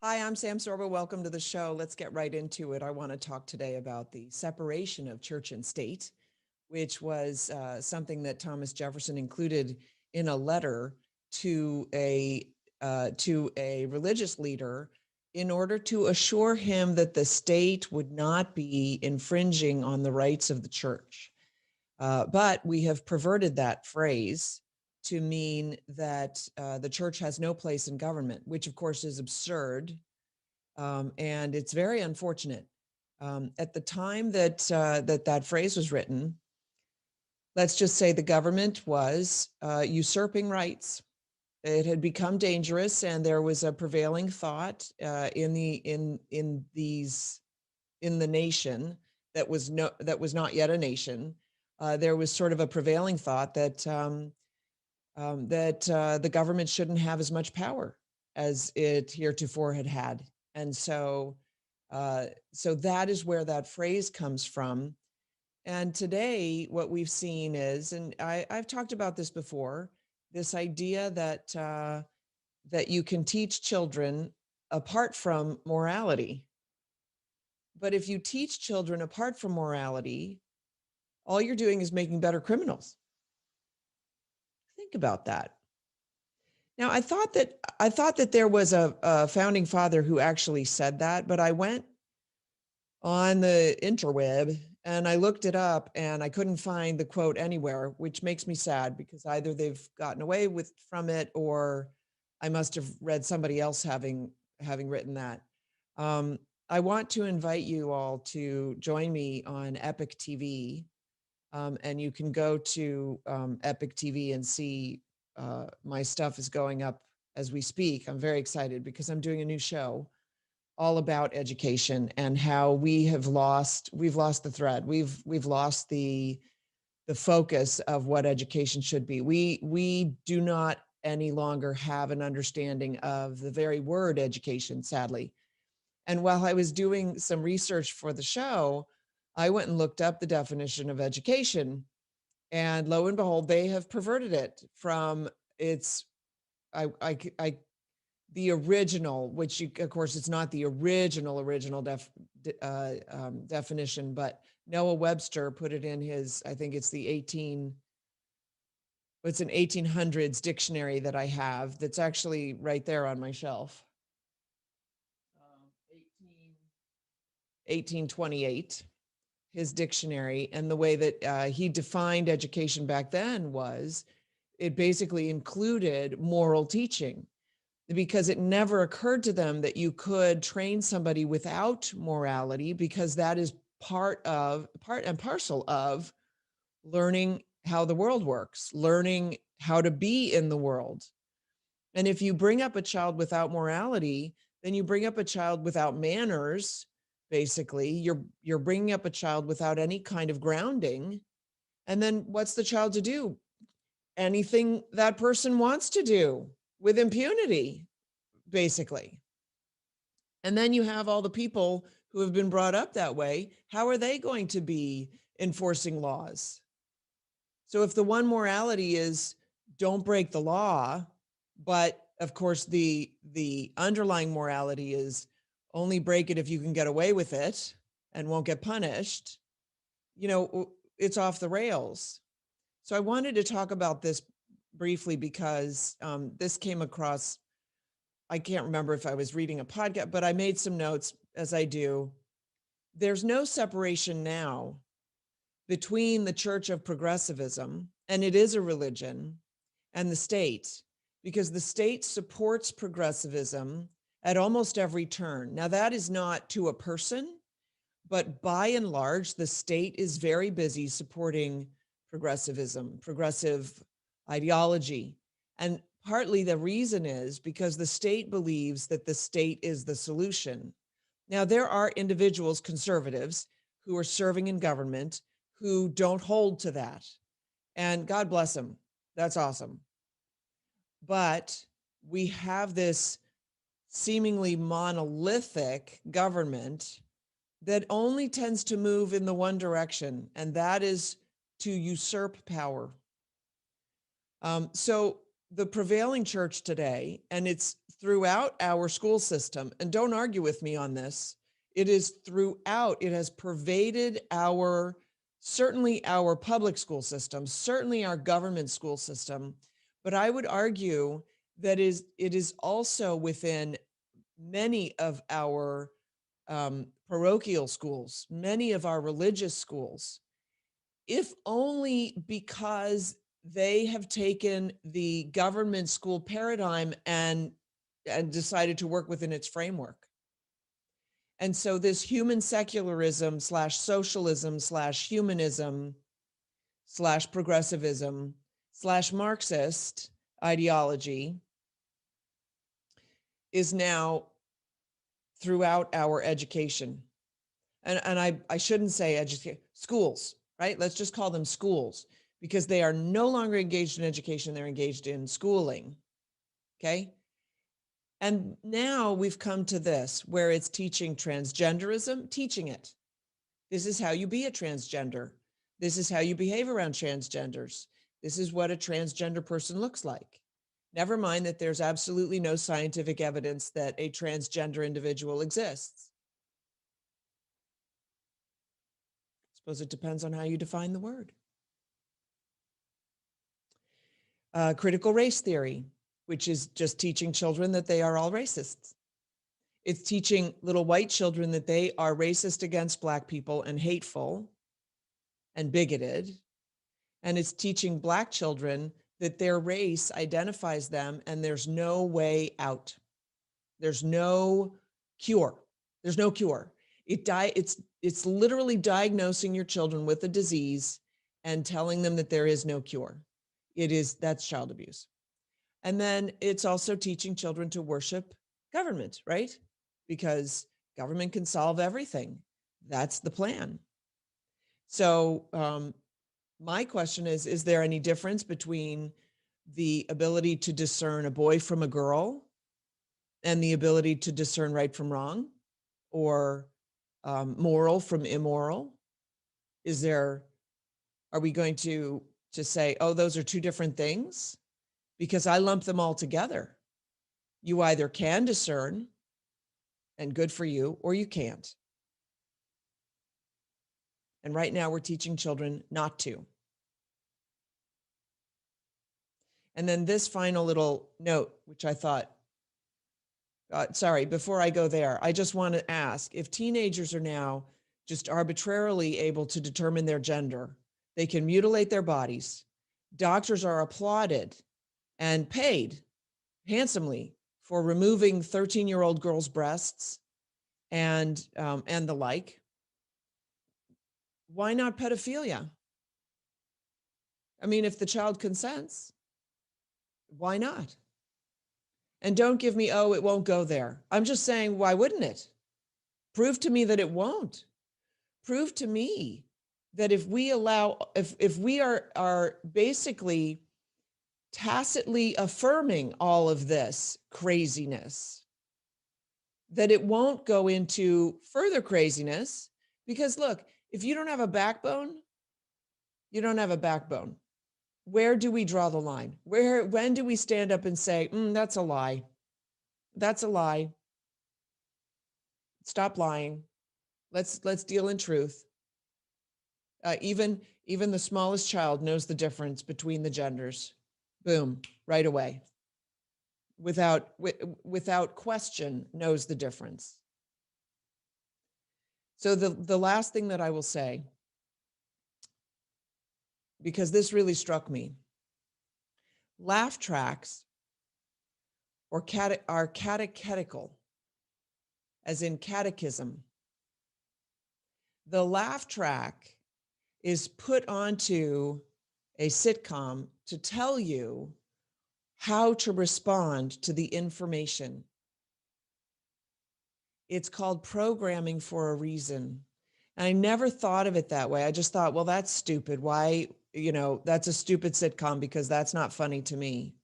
Hi, I'm Sam Sorbo. Welcome to the show. Let's get right into it. I want to talk today about the separation of church and state, which was something that Thomas Jefferson included in a letter to a religious leader in order to assure him that the state would not be infringing on the rights of the church. But we have perverted that phrase to mean that the church has no place in government, which of course is absurd. And it's very unfortunate. At the time that that phrase was written, let's just say the government was usurping rights. It had become dangerous, and there was a prevailing thought in the nation that was not yet a nation. There was sort of a prevailing thought that the government shouldn't have as much power as it heretofore had had, and so that is where that phrase comes from. And today, what we've seen is, and I've talked about this before, this idea that you can teach children apart from morality. But if you teach children apart from morality, all you're doing is making better criminals. Think about that. Now, I thought that there was a founding father who actually said that, but I went on the interweb and I looked it up and I couldn't find the quote anywhere, which makes me sad because either they've gotten away from it or I must have read somebody else having written that. I want to invite you all to join me on Epic TV, and you can go to Epic TV and see my stuff is going up as we speak. I'm very excited because I'm doing a new show all about education and how we've lost the thread. We've lost the focus of what education should be. We do not any longer have an understanding of the very word education, sadly. And while I was doing some research for the show, I went and looked up the definition of education, and lo and behold, they have perverted it from its I the original, which of course, it's not the original definition, but Noah Webster put it in his, I think it's it's an 1800s dictionary that I have that's actually right there on my shelf. 1828, his dictionary. And the way that he defined education back then was it basically included moral teaching, because it never occurred to them that you could train somebody without morality, because that is part and parcel of learning how the world works, learning how to be in the world. And if you bring up a child without morality, then you bring up a child without manners. Basically, you're bringing up a child without any kind of grounding. And then what's the child to do? Anything that person wants to do with impunity, basically. And then you have all the people who have been brought up that way. How are they going to be enforcing laws? So if the one morality is don't break the law, but of course the underlying morality is only break it if you can get away with it and won't get punished, it's off the rails. So I wanted to talk about this briefly because this came across, I can't remember if I was reading a podcast, but I made some notes, as I do. There's no separation now between the Church of Progressivism, and it is a religion, and the state, because the state supports progressivism at almost every turn. Now, that is not to a person, but by and large, the state is very busy supporting progressivism, progressive ideology. And partly the reason is because the state believes that the state is the solution. Now, there are individuals, conservatives, who are serving in government who don't hold to that. And God bless them. That's awesome. But we have this seemingly monolithic government that only tends to move in the one direction, and that is to usurp power. So the prevailing church today, and it's throughout our school system, and don't argue with me on this, it is throughout, it has pervaded certainly our public school system, certainly our government school system, but I would argue that it is also within many of our parochial schools, many of our religious schools, if only because they have taken the government school paradigm and decided to work within its framework. And so this human secularism slash socialism slash humanism slash progressivism slash Marxist ideology is now throughout our education. And I shouldn't say schools, right? Let's just call them schools, because they are no longer engaged in education, they're engaged in schooling, okay? And now we've come to this, where it's teaching transgenderism, teaching it. This is how you be a transgender. This is how you behave around transgenders. This is what a transgender person looks like. Never mind that there's absolutely no scientific evidence that a transgender individual exists. I suppose it depends on how you define the word. Critical race theory, which is just teaching children that they are all racists. It's teaching little white children that they are racist against Black people and hateful and bigoted. And it's teaching Black children that their race identifies them and there's no way out. There's no cure. There's no cure. It's literally diagnosing your children with a disease and telling them that there is no cure. That's child abuse. And then it's also teaching children to worship government, right? Because government can solve everything. That's the plan. So my question is there any difference between the ability to discern a boy from a girl and the ability to discern right from wrong, or moral from immoral? Are we going to say, oh, those are two different things? Because I lump them all together. You either can discern, and good for you, or you can't. And right now we're teaching children not to. And then this final little note, which I thought, sorry, before I go there, I just want to ask, if teenagers are now just arbitrarily able to determine their gender, they can mutilate their bodies. Doctors are applauded and paid handsomely for removing 13-year-old girls' breasts and the like. Why not pedophilia? I mean, if the child consents, why not? And don't give me, oh, it won't go there. I'm just saying, why wouldn't it? Prove to me that it won't. Prove to me that if we are basically tacitly affirming all of this craziness, that it won't go into further craziness. Because look, if you don't have a backbone, you don't have a backbone. Where do we draw the line? When do we stand up and say, that's a lie? That's a lie. Stop lying. Let's deal in truth. Even the smallest child knows the difference between the genders. Boom, right away. Without question, knows the difference. So the last thing that I will say, because this really struck me, laugh tracks are catechetical, as in catechism. The laugh track is put onto a sitcom to tell you how to respond to the information. It's called programming for a reason. And I never thought of it that way. I just thought, well, that's stupid. Why, that's a stupid sitcom because that's not funny to me.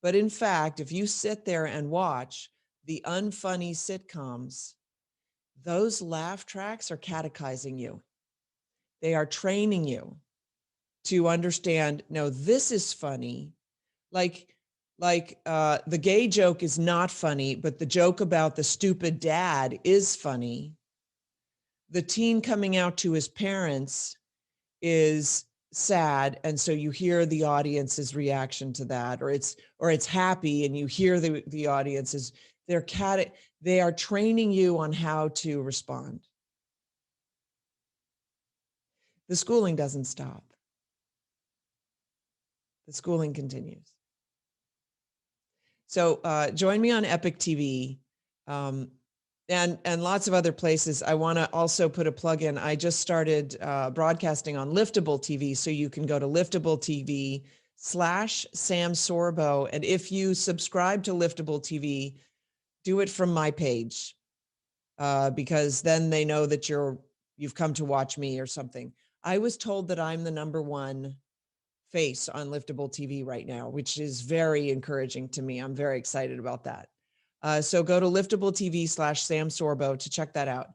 But in fact, if you sit there and watch the unfunny sitcoms, those laugh tracks are catechizing you. They are training you to understand, no, this is funny. Like Like the gay joke is not funny, but the joke about the stupid dad is funny. The teen coming out to his parents is sad, and so you hear the audience's reaction to that, or it's happy and you hear the audience's. They are training you on how to respond. The schooling doesn't stop. The schooling continues. So join me on Epic TV, and lots of other places. I want to also put a plug in. I just started broadcasting on Liftable TV, so you can go to Liftable TV/Sam Sorbo, and if you subscribe to Liftable TV, do it from my page, because then they know that you've come to watch me or something. I was told that I'm the #1 face on Liftable TV right now, which is very encouraging to me. I'm very excited about that. So go to Liftable TV/Sam Sorbo to check that out.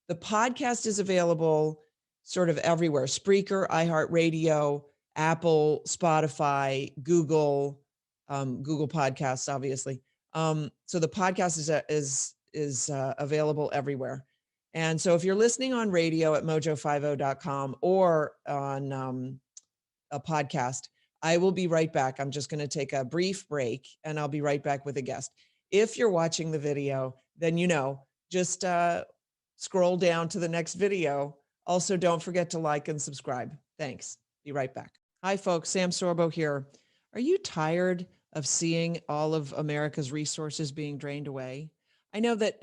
The podcast is available sort of everywhere: Spreaker, iHeartRadio, Apple, Spotify, Google, Google Podcasts, obviously. So the podcast is available everywhere. And so if you're listening on radio at mojo50.com or on a podcast, I will be right back. I'm just going to take a brief break and I'll be right back with a guest. If you're watching the video, then just scroll down to the next video. Also, don't forget to like and subscribe. Thanks. Be right back. Hi, folks. Sam Sorbo here. Are you tired of seeing all of America's resources being drained away? I know that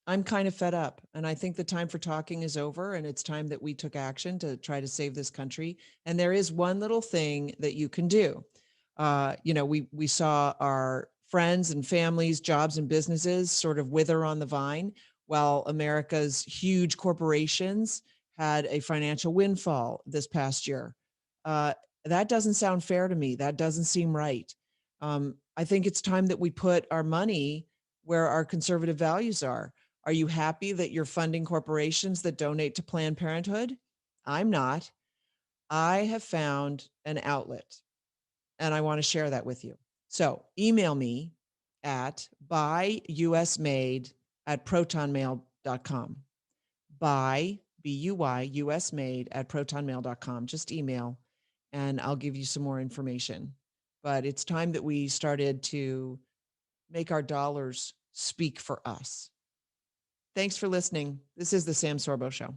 I'm kind of fed up, and I think the time for talking is over, and it's time that we took action to try to save this country. And there is one little thing that you can do. We saw our friends and families, jobs and businesses sort of wither on the vine, while America's huge corporations had a financial windfall this past year. That doesn't sound fair to me. That doesn't seem right. I think it's time that we put our money where our conservative values are. Are you happy that you're funding corporations that donate to Planned Parenthood? I'm not. I have found an outlet, and I want to share that with you. So email me at buyusmade@protonmail.com. Buy, B-U-Y, usmade@protonmail.com. Just email, and I'll give you some more information. But it's time that we started to make our dollars speak for us. Thanks for listening. This is the Sam Sorbo Show.